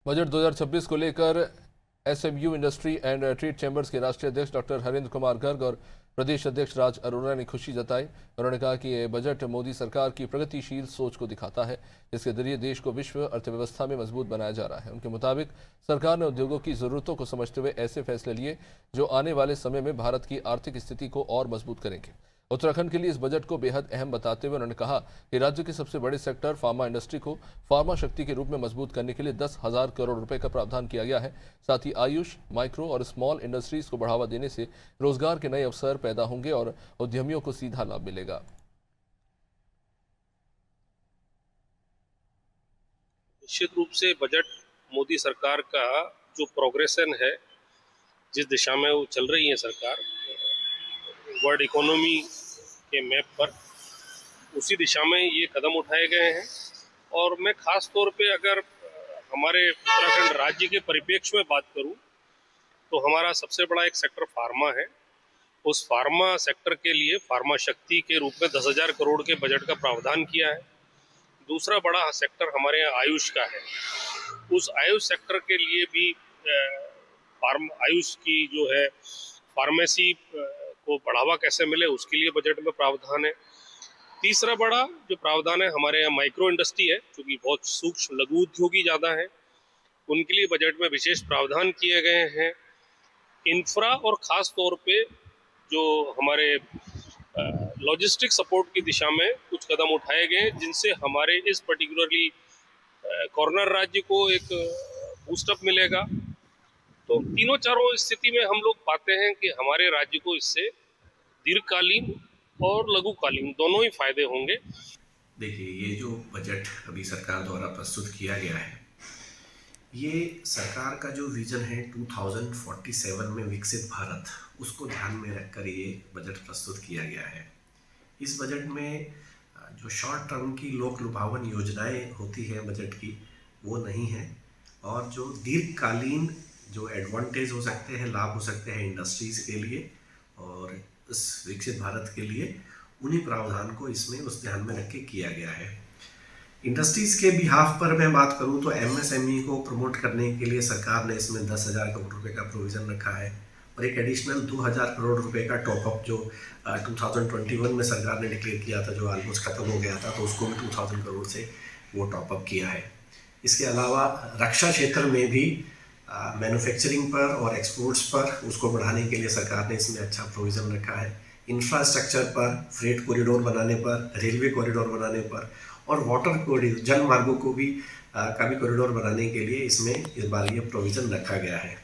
Budget 2026 को लेकर SMU industry and trade chambers के राष्ट्रीय अध्यक्ष डॉक्टर हरेंद्र कुमार गर्ग और प्रदेश अध्यक्ष राज अरोड़ा ने खुशी जताई। उन्होंने कहा कि यह बजट मोदी सरकार की प्रगतिशील सोच को दिखाता है, जिसके जरिए देश को विश्व अर्थव्यवस्था में मजबूत बनाया जा रहा है। उनके मुताबिक सरकार ने उद्योगों की जरूरतों को समझते हुए ऐसे फैसले लिए जो आने वाले समय में भारत की आर्थिक स्थिति को और मजबूत करेंगे। उत्तराखंड के लिए इस बजट को बेहद अहम बताते हुए उन्होंने कहा कि राज्य के सबसे बड़े सेक्टर फार्मा इंडस्ट्री को फार्मा शक्ति के रूप में मजबूत करने के लिए 10,000 करोड़ रुपए का प्रावधान किया गया है। साथ ही आयुष, माइक्रो और स्मॉल इंडस्ट्रीज को बढ़ावा देने से रोजगार के नए अवसर पैदा होंगे और उद्यमियों को सीधा लाभ मिलेगा। निश्चित रूप से बजट मोदी सरकार का जो प्रोग्रेशन है, जिस दिशा में वो चल रही है सरकार वर्ल्ड इकोनॉमी के मैप पर, उसी दिशा में ये कदम उठाए गए हैं। और मैं खास तौर पे अगर हमारे उत्तराखंड राज्य के परिप्रेक्ष्य में बात करूं तो हमारा सबसे बड़ा एक सेक्टर फार्मा है। उस फार्मा सेक्टर के लिए फार्मा शक्ति के रूप में 10,000 करोड़ के बजट का प्रावधान किया है। दूसरा बड़ा सेक्टर हमारे यहाँ आयुष का है। उस आयुष सेक्टर के लिए भी आयुष की जो है फार्मेसी को बढ़ावा कैसे मिले, उसके लिए बजट में प्रावधान है। तीसरा बड़ा जो प्रावधान है हमारे यहाँ माइक्रो इंडस्ट्री है, क्योंकि बहुत सूक्ष्म लघु उद्योगी ज़्यादा है, उनके लिए बजट में विशेष प्रावधान किए गए हैं। इंफ्रा और ख़ास तौर पे जो हमारे लॉजिस्टिक सपोर्ट की दिशा में कुछ कदम उठाए गए, जिनसे हमारे इस पर्टिकुलरली कॉर्नर राज्य को एक बूस्टअप मिलेगा। तो तीनों चारों स्थिति में हम लोग पाते हैं कि हमारे राज्य को इससे दीर्घकालीन और लघुकालीन दोनों ही फायदे होंगे। देखिए, ये जो बजट अभी सरकार द्वारा प्रस्तुत किया गया है, ये सरकार का जो विजन है 2047 में विकसित भारत, उसको ध्यान में रखकर ये बजट प्रस्तुत किया गया है। इस बजट में जो शॉर्ट टर्म की लोक लुभावन योजनाएं होती हैं बजट की, वो नहीं है। और जो दीर्घकालीन जो एडवांटेज हो सकते हैं, लाभ हो सकते हैं इंडस्ट्रीज़ के लिए और इस विकसित भारत के लिए, उन्हीं प्रावधान को इसमें उस ध्यान में रख के किया गया है। इंडस्ट्रीज़ के बिहाफ पर मैं बात करूं तो एमएसएमई को प्रमोट करने के लिए सरकार ने इसमें 10,000 करोड़ रुपए का प्रोविज़न रखा है और एक एडिशनल 2,000 करोड़ रुपए का टॉपअप जो 2021 में सरकार ने डिक्लेयर किया था, जो ऑलमोस्ट खत्म हो गया था, तो उसको भी 2,000 करोड़ से वो टॉपअप किया है। इसके अलावा रक्षा क्षेत्र में भी मैन्युफैक्चरिंग पर और एक्सपोर्ट्स पर उसको बढ़ाने के लिए सरकार ने इसमें अच्छा प्रोविज़न रखा है। इंफ्रास्ट्रक्चर पर, फ्रेट कॉरिडोर बनाने पर, रेलवे कॉरिडोर बनाने पर और वाटर कॉरिडोर, जल मार्गों को भी का भी कॉरिडोर बनाने के लिए इसमें इस बार ये प्रोविज़न रखा गया है।